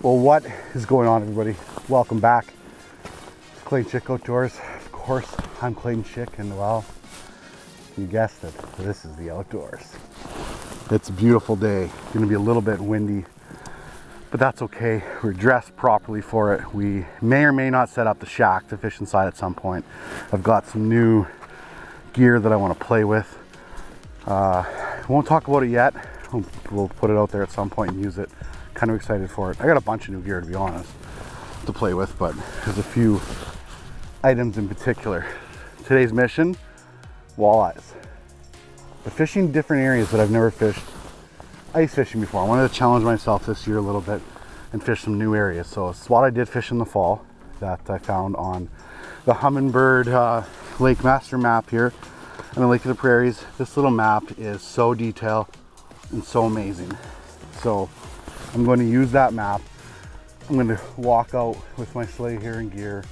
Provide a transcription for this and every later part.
Well, what is going on, everybody? Welcome back to Clayton Schick Outdoors. Of course, I'm Clayton Schick, and well, you guessed it, this is the outdoors. It's a beautiful day. It's gonna be a little bit windy, but that's okay. We're dressed properly for it. We may or may not set up the shack to fish inside at some point. I've got some new gear that I want to play with. I won't talk about it yet. We'll put it out there at some point and use it. Kind of excited for it. I got a bunch of new gear, to be honest, to play with, but there's a few items in particular. Today's mission, walleyes. But fishing different areas that I've never fished ice fishing before. I wanted to challenge myself this year a little bit and fish some new areas. So it's what I did fish in the fall that I found on the Humminbird Lake Master map here and the Lake of the Prairies. This little map is so detailed and so amazing. So I'm going to use that map. I'm going to walk out with my sleigh here and gear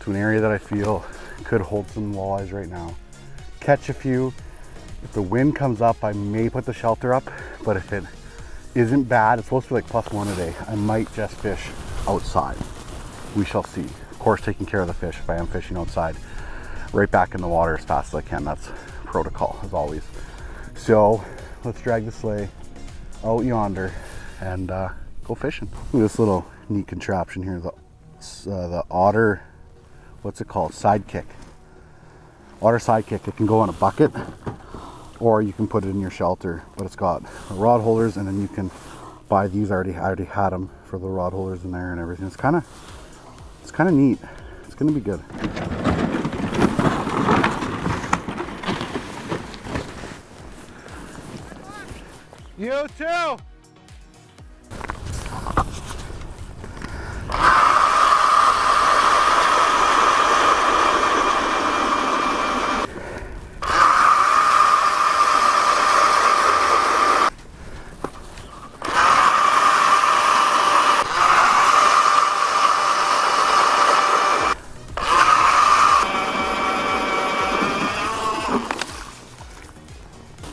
to an area that I feel could hold some walleyes right now. Catch a few. If the wind comes up, I may put the shelter up, but if it isn't bad, it's supposed to be like +1 a day, I might just fish outside. We shall see. Of course, taking care of the fish if I am fishing outside. Right back in the water as fast as I can. That's protocol, as always. So let's drag the sleigh out yonder and go fishing. Look at this little neat contraption here, the Otter, what's it called? Sidekick. Otter Sidekick. It can go on a bucket, or you can put it in your shelter. But it's got rod holders, and then you can buy these. I already had them for the rod holders in there and everything. It's kind of neat. It's gonna be good. You too.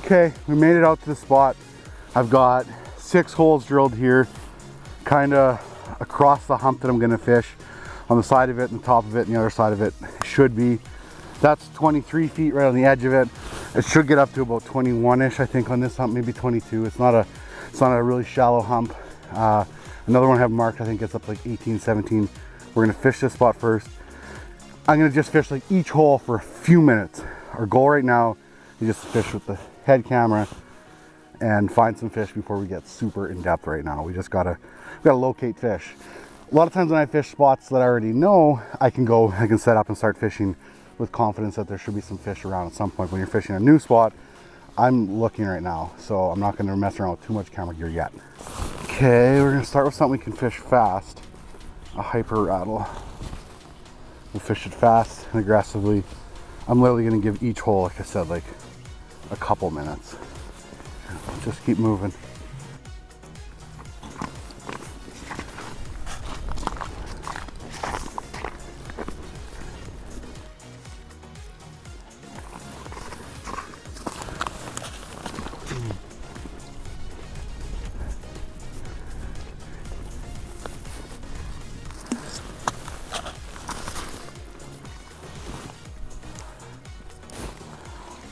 Okay, we made it out to the spot. I've got 6 holes drilled here, kind of across the hump that I'm going to fish. On the side of it, and the top of it, and the other side of it should be. That's 23 feet right on the edge of it. It should get up to about 21-ish, I think, on this hump, maybe 22. It's not a really shallow hump. Another one I have marked, I think it's up like 18, 17. We're going to fish this spot first. I'm going to just fish like each hole for a few minutes. Our goal right now is just to fish with the head camera and find some fish before we get super in depth right now. We gotta locate fish. A lot of times when I fish spots that I already know, I can set up and start fishing with confidence that there should be some fish around at some point. When you're fishing a new spot, I'm looking right now, so I'm not gonna mess around with too much camera gear yet. Okay, we're gonna start with something we can fish fast, a hyper rattle. We'll fish it fast and aggressively. I'm literally gonna give each hole, like I said, like a couple minutes. Just keep moving.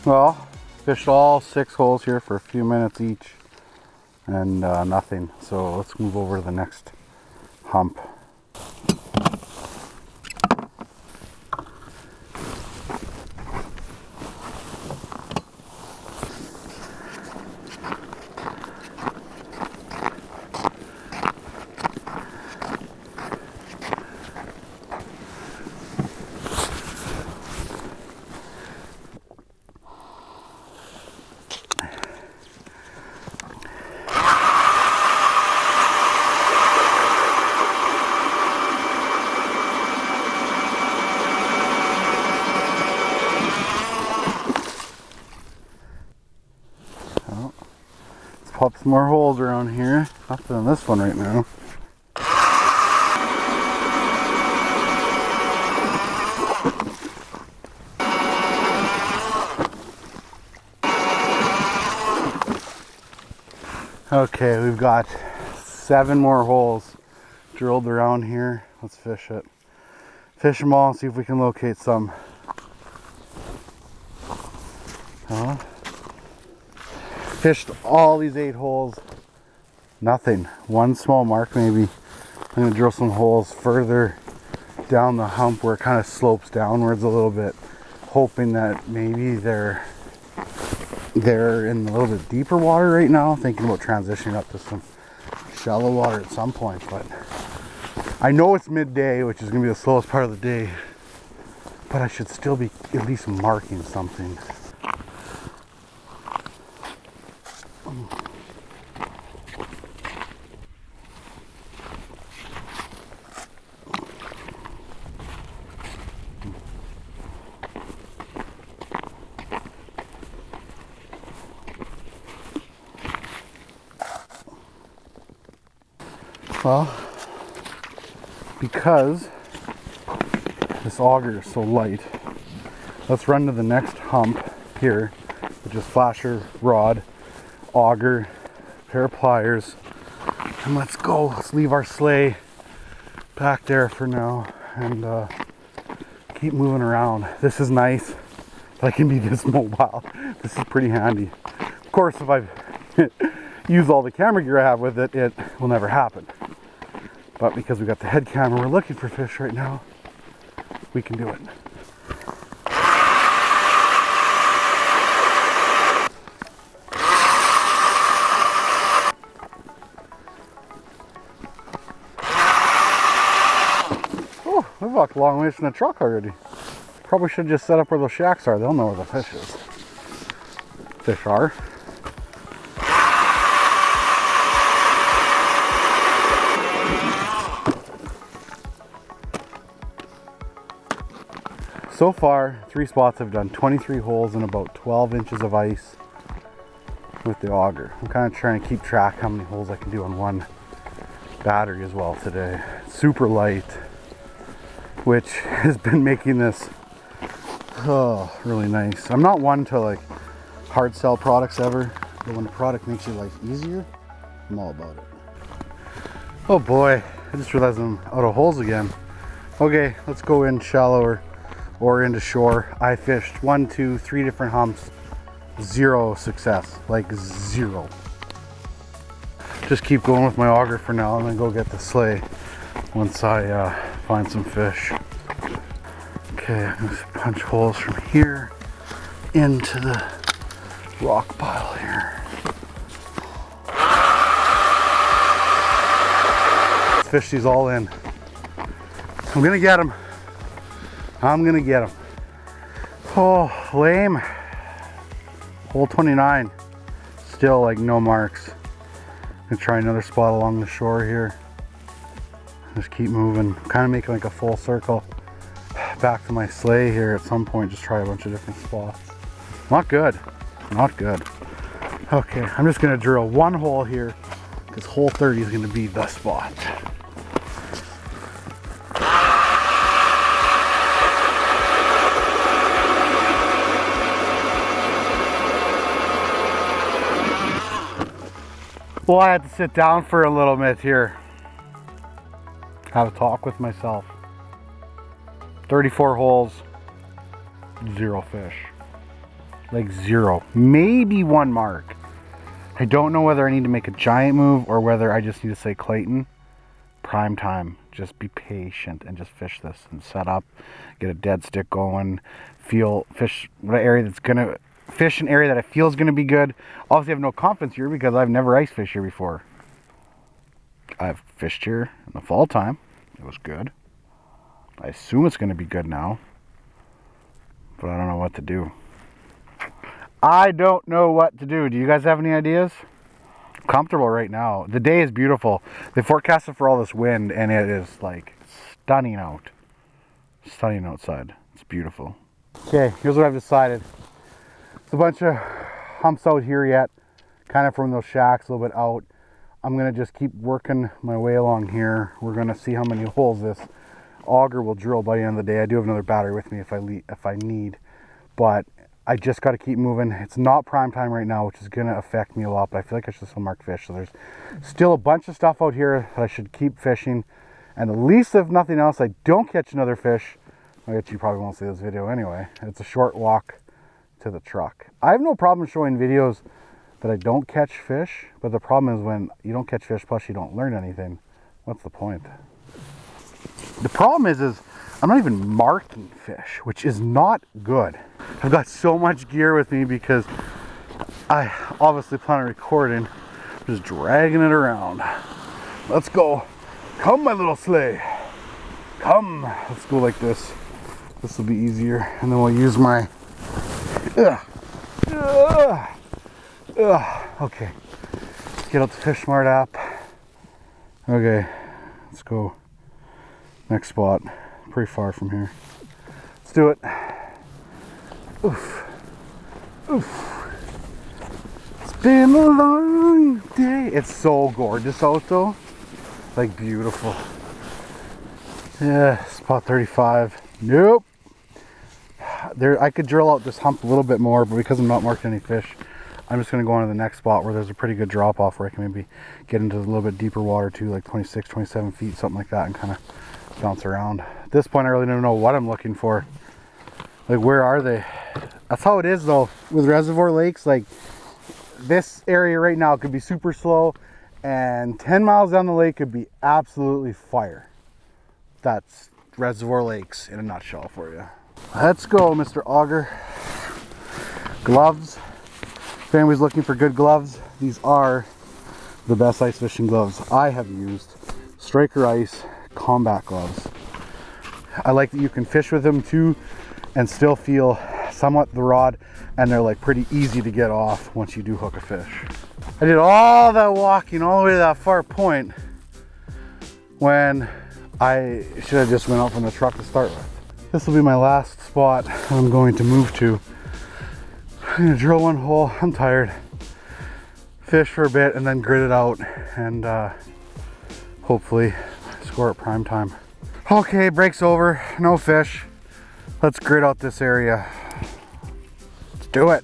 Well, fished all 6 holes here for a few minutes each and nothing. So let's move over to the next hump. Pop some more holes around here. Nothing on this one right now. Okay, we've got 7 more holes drilled around here. Let's fish it. Fish them all and see if we can locate some. Fished all these 8 holes. Nothing. One small mark maybe. I'm gonna drill some holes further down the hump where it kind of slopes downwards a little bit, hoping that maybe they're in a little bit deeper water right now, thinking about transitioning up to some shallow water at some point. But I know it's midday, which is gonna be the slowest part of the day, but I should still be at least marking something. Well, because this auger is so light, let's run to the next hump here, which is flasher, rod, auger, pair of pliers, and let's go. Let's leave our sleigh back there for now and keep moving around. This is nice. I can be this mobile. This is pretty handy. Of course, if I use all the camera gear I have with it, it will never happen. But because we got the head camera, we're looking for fish right now, we can do it. Oh, we walked a long ways from the truck already. Probably should just set up where those shacks are. They'll know where the fish is. Fish are. So far, 3 spots have done 23 holes and about 12 inches of ice with the auger. I'm kind of trying to keep track how many holes I can do on one battery as well today. It's super light, which has been making this really nice. I'm not one to like hard sell products ever, but when a product makes your life easier, I'm all about it. Oh boy, I just realized I'm out of holes again. Okay, let's go in shallower or into shore. I fished 1, 2, 3 different humps, 0 success, like 0. Just keep going with my auger for now and then go get the sleigh once I find some fish. Okay, I'm gonna punch holes from here into the rock pile here. Let's fish these all in. I'm gonna get them. I'm gonna get them. Oh, lame. Hole 29. Still like no marks. Gonna try another spot along the shore here. Just keep moving. Kind of making like a full circle back to my sleigh here at some point. Just try a bunch of different spots. Not good. Not good. Okay, I'm just gonna drill one hole here because hole 30 is gonna be the spot. Well, I had to sit down for a little bit here. Have a talk with myself. 34 holes, 0 fish. Like 0. Maybe 1 mark. I don't know whether I need to make a giant move or whether I just need to say, Clayton, prime time. Just be patient and just fish this and set up. Get a dead stick going. Fish what area that's gonna fish an area that I feel is going to be good. Obviously, I have no confidence here because I've never ice fished here before. I've fished here in the fall time. It was good. I assume it's going to be good now, but I don't know what to do. I don't know what to do. Do you guys have any ideas? I'm comfortable right now. The day is beautiful. They forecasted for all this wind, and it is like stunning out. Stunning outside. It's beautiful. Okay, here's what I've decided. There's a bunch of humps out here yet, kind of from those shacks a little bit out. I'm gonna just keep working my way along here. We're gonna see how many holes this auger will drill by the end of the day. I do have another battery with me if I need, but I just got to keep moving. It's not prime time right now, which is gonna affect me a lot, but I feel like I should still mark fish. So there's still a bunch of stuff out here that I should keep fishing. And at least if nothing else, I don't catch another fish. I bet you probably won't see this video anyway. It's a short walk to the truck. I have no problem showing videos that I don't catch fish, but the problem is when you don't catch fish plus you don't learn anything, what's the point? The problem is I'm not even marking fish, which is not good. I've got so much gear with me because I obviously plan on recording. I'm just dragging it around. Let's go. Come, my little sleigh. Come. Let's go like this. This will be easier. And then we'll use my... Okay. Let's get out the Fish Smart app. Okay. Let's go. Next spot. Pretty far from here. Let's do it. Oof. Oof. It's been a long day. It's so gorgeous out though. Like beautiful. Yeah, spot 35. Nope. There, I could drill out this hump a little bit more, but because I'm not marking any fish, I'm just going to go on to the next spot where there's a pretty good drop off where I can maybe get into a little bit deeper water too, like 26, 27 feet, something like that, and kind of bounce around. At this point, I really don't know what I'm looking for. Like, where are they? That's how it is though with reservoir lakes. Like, this area right now could be super slow, and 10 miles down the lake could be absolutely fire. That's reservoir lakes in a nutshell for you. Let's go, Mr. Auger. Gloves. If anybody's looking for good gloves, these are the best ice fishing gloves I have used. Striker Ice combat gloves. I like that you can fish with them too and still feel somewhat the rod, and they're like pretty easy to get off once you do hook a fish. I did all that walking all the way to that far point when I should have just went out from the truck to start with. This will be my last spot I'm going to move to. I'm gonna drill one hole. I'm tired. Fish for a bit and then grit it out and hopefully score at prime time. Okay, break's over. No fish. Let's grit out this area. Let's do it.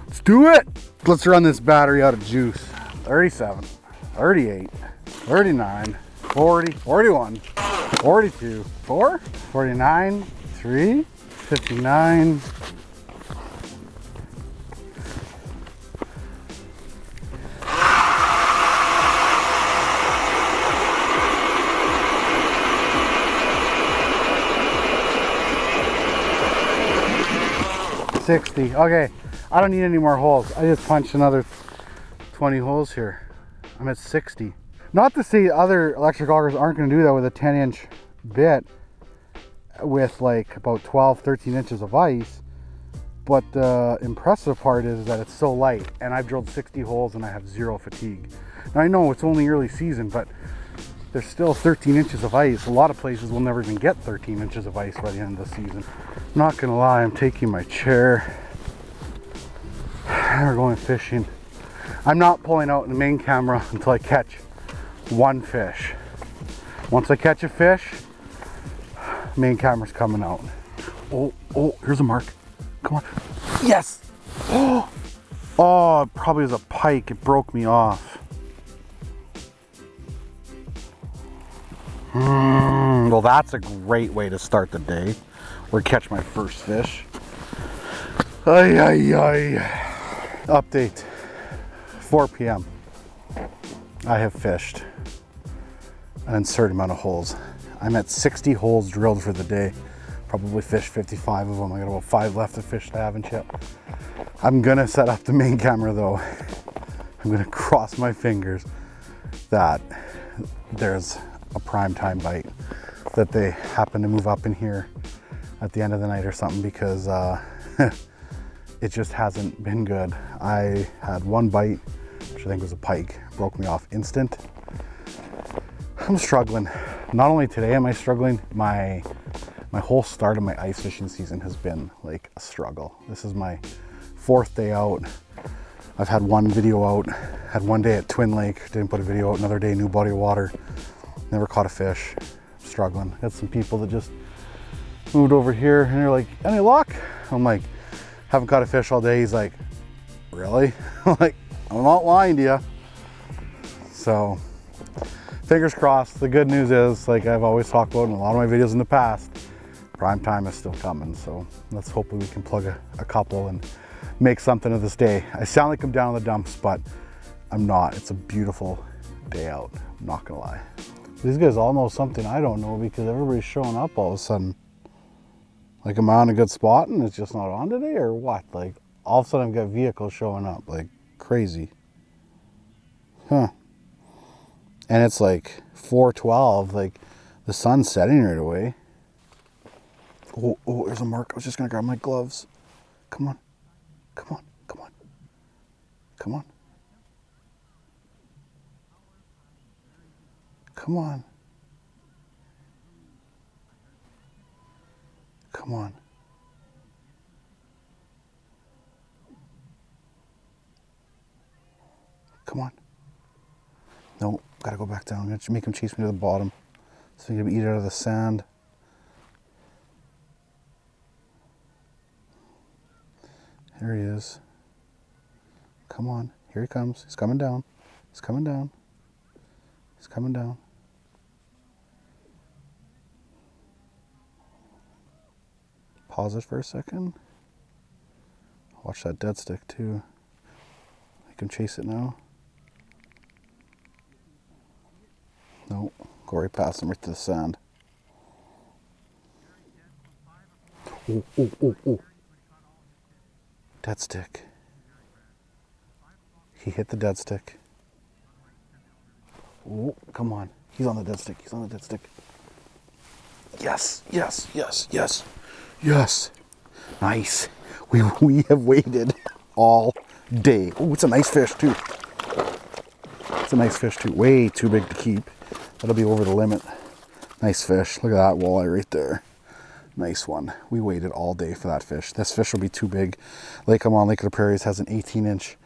Let's do it. Let's run this battery out of juice. 37, 38, 39, 40, 41, 42, 4, 49, 3, 59. $60. Okay, I don't need any more holes. I just punched another 20 holes here. I'm at 60. Not to say other electric augers aren't going to do that with a 10-inch bit with like about 12, 13 inches of ice, but the impressive part is that it's so light, and I've drilled 60 holes and I have zero fatigue. Now I know it's only early season, but there's still 13 inches of ice. A lot of places will never even get 13 inches of ice by the end of the season. I'm not gonna lie, I'm taking my chair and we're going fishing. I'm not pulling out the main camera until I catch one fish. Once I catch a fish, main camera's coming out. Oh, here's a mark. Come on. Yes! Oh, it probably was a pike. It broke me off. Well, that's a great way to start the day or catch my first fish. Update. 4 p.m. I have fished an absurd amount of holes. I'm at 60 holes drilled for the day. Probably fished 55 of them. I got about 5 left to fish that I haven't yet. I'm gonna set up the main camera though. I'm gonna cross my fingers that there's a prime time bite, that they happen to move up in here at the end of the night or something, because it just hasn't been good. I had one bite, which I think was a pike, broke me off instant. I'm struggling. Not only today am I struggling, my whole start of my ice fishing season has been like a struggle. This is my 4th day out. I've had one video out, had one day at Twin Lake, didn't put a video out, another day, new body of water. Never caught a fish. I'm struggling. Got some people that just moved over here and they're like, any luck? I'm like, haven't caught a fish all day. He's like, really? I'm like, I'm not lying to you. So fingers crossed. The good news is, like I've always talked about in a lot of my videos in the past, prime time is still coming. So let's hope we can plug a couple and make something of this day. I sound like I'm down in the dumps, but I'm not. It's a beautiful day out, I'm not gonna lie. These guys all know something I don't know, because everybody's showing up all of a sudden. Like, am I on a good spot and it's just not on today, or what? Like, all of a sudden I've got vehicles showing up like crazy. Huh. And it's like 4:12, like the sun's setting right away. Oh, there's a mark. I was just gonna grab my gloves. Come on, come on, come on, come on. Come on. Come on. Come on. No, gotta go back down. I'm gonna make him chase me to the bottom, so he can eat out of the sand. There he is. Come on. Here he comes. He's coming down. He's coming down. He's coming down. Pause it for a second. Watch that dead stick too. You can chase it now. No, go right past him, right to the sand. Oh. Dead stick. He hit the dead stick. Oh, come on. He's on the dead stick. He's on the dead stick. Yes, yes, yes, yes. Yes. Nice. We have waited all day. Oh, it's a nice fish too. It's a nice fish too. Way too big to keep. That'll be over the limit. Nice fish. Look at that walleye right there. Nice one. We waited all day for that fish. This fish will be too big. Lake of the Prairies has an 18-inch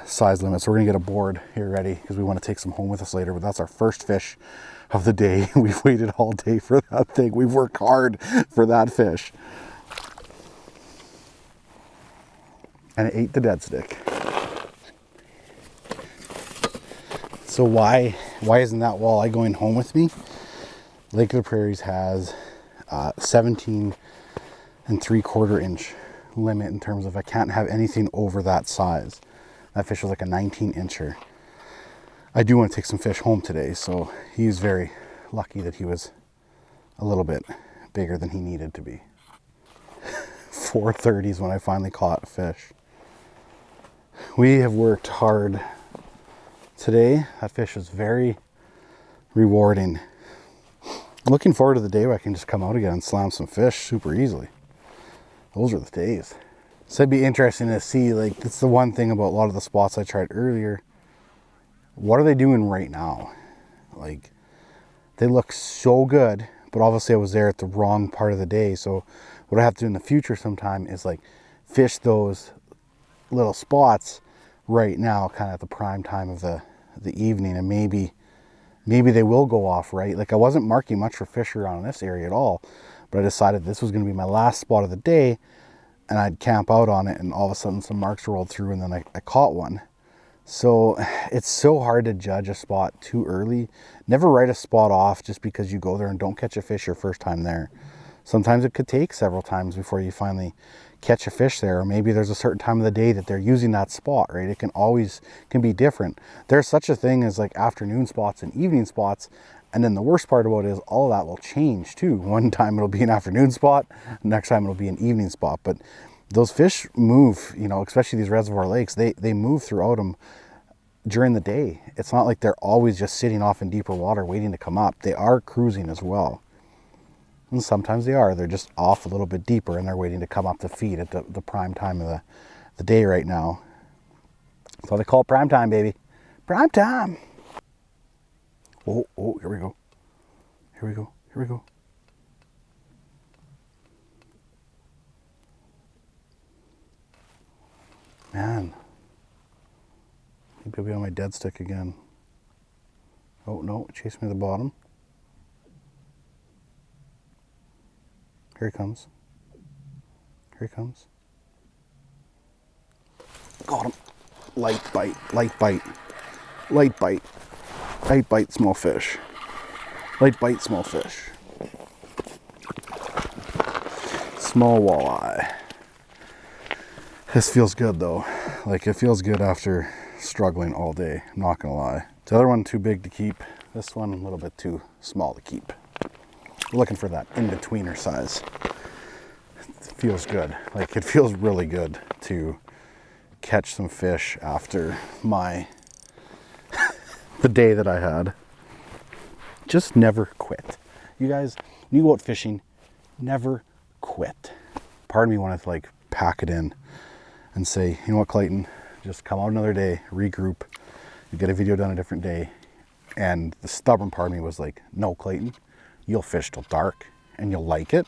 size limit, so we're gonna get a board here ready because we want to take some home with us later. But that's our first fish of the day. We've waited all day for that thing. We've worked hard for that fish. And it ate the dead stick. So why isn't that walleye going home with me? Lake of the Prairies has 17 3/4 inch limit in terms of I can't have anything over that size. That fish was like a 19-incher. I do want to take some fish home today, so he's very lucky that he was a little bit bigger than he needed to be. 4:30 is when I finally caught a fish. We have worked hard today. That fish was very rewarding. I'm looking forward to the day where I can just come out again and slam some fish super easily. Those are the days. So it'd be interesting to see, like, that's the one thing about a lot of the spots I tried earlier. What are they doing right now? Like, they look so good, but obviously I was there at the wrong part of the day. So what I have to do in the future sometime is like fish those little spots right now, kind of at the prime time of the evening, and maybe they will go off, right? Like, I wasn't marking much for fish around this area at all, but I decided this was going to be my last spot of the day, and I'd camp out on it, and all of a sudden some marks rolled through, and then I caught one. So it's so hard to judge a spot too early. Never write a spot off just because you go there and don't catch a fish your first time there. Sometimes it could take several times before you finally catch a fish there, or maybe there's a certain time of the day that they're using that spot, right? It can be different. There's such a thing as like afternoon spots and evening spots, and then the worst part about it is all of that will change too. One time it'll be an afternoon spot, next time it'll be an evening spot. But those fish move, you know, especially these reservoir lakes, they move throughout them during the day. It's not like they're always just sitting off in deeper water waiting to come up. They are cruising as well. And sometimes they're just off a little bit deeper and they're waiting to come up to feed at the prime time of the day right now. That's what they call it, prime time, baby. Prime time. Oh, here we go. Here we go. Here we go. Man. Maybe I'll be on my dead stick again. Oh, no, chase me to the bottom. Here he comes. Here he comes. Got him. Light bite, light bite, light bite. Light bite, small fish. Light bite, small fish. Small walleye. This feels good though. Like, it feels good after struggling all day, I'm not gonna lie. The other one too big to keep. This one a little bit too small to keep. We're looking for that in-betweener size. It feels good. Like, it feels really good to catch some fish after my the day that I had. Just never quit. You guys, when you go out fishing, never quit. Part of me wanted to like pack it in and say, you know what, Clayton, just come out another day, regroup, you get a video done a different day. And the stubborn part of me was like, no, Clayton, you'll fish till dark and you'll like it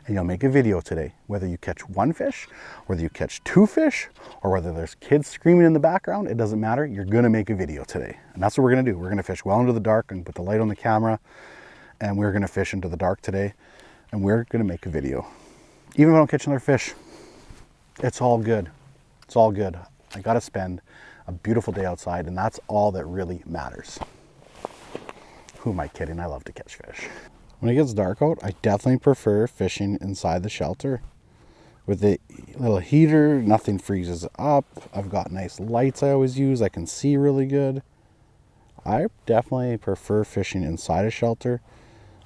and you'll make a video today. Whether you catch one fish, whether you catch two fish, or whether there's kids screaming in the background, it doesn't matter. You're gonna make a video today. And that's what we're gonna do. We're gonna fish well into the dark and put the light on the camera, and we're gonna fish into the dark today, and we're gonna make a video. Even if I don't catch another fish, it's all good. It's all good. I gotta spend a beautiful day outside, and that's all that really matters. Who am I kidding? I love to catch fish. When it gets dark out, I definitely prefer fishing inside the shelter. With the little heater, nothing freezes up. I've got nice lights I always use. I can see really good. I definitely prefer fishing inside a shelter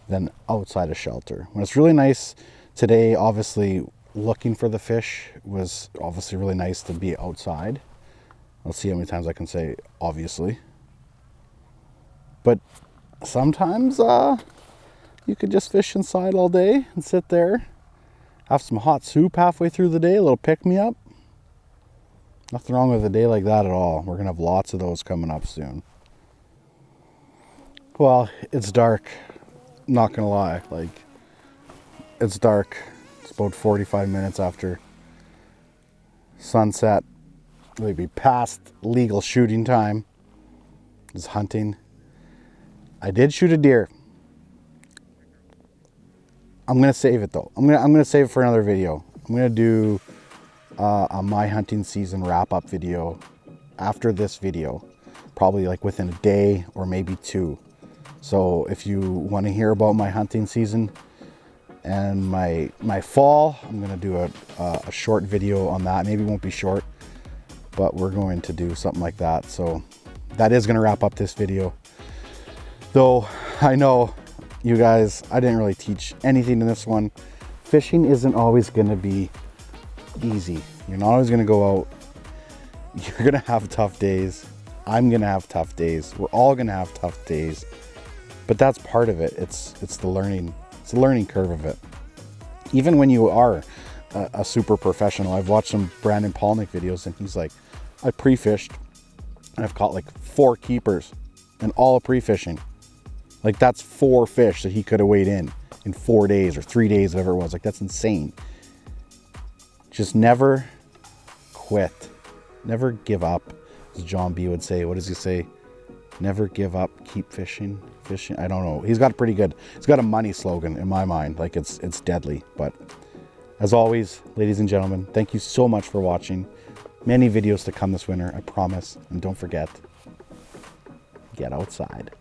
than outside a shelter. When it's really nice today, obviously looking for the fish was obviously really nice to be outside. Let's see how many times I can say obviously. But sometimes you could just fish inside all day and sit there, have some hot soup halfway through the day, a little pick-me-up. Nothing wrong with a day like that at all. We're gonna have lots of those coming up soon. Well, it's dark, not gonna lie. Like, it's dark. It's about 45 minutes after sunset. Maybe past legal shooting time. Is hunting. I did shoot a deer. I'm gonna save it though. I'm gonna save it for another video. I'm gonna do a my hunting season wrap-up video after this video, probably like within a day or maybe two. So if you want to hear about my hunting season and my fall, I'm gonna do a short video on that. Maybe it won't be short, but we're going to do something like that. So that is gonna wrap up this video. Though I know you guys, I didn't really teach anything in this one. Fishing isn't always gonna be easy. You're not always gonna go out. You're gonna have tough days. I'm gonna have tough days. We're all gonna have tough days. But that's part of it. It's the learning curve of it. Even when you are a super professional, I've watched some Brandon Palnick videos and he's like, I pre-fished and I've caught like 4 keepers and all pre-fishing. Like, that's 4 fish that he could have weighed in 4 days or 3 days, whatever it was. Like, that's insane. Just never quit. Never give up, as John B would say. What does he say? Never give up, keep fishing. Fishing, I don't know. He's got a money slogan in my mind. Like, it's deadly. But as always, ladies and gentlemen, thank you so much for watching. Many videos to come this winter, I promise. And don't forget, get outside.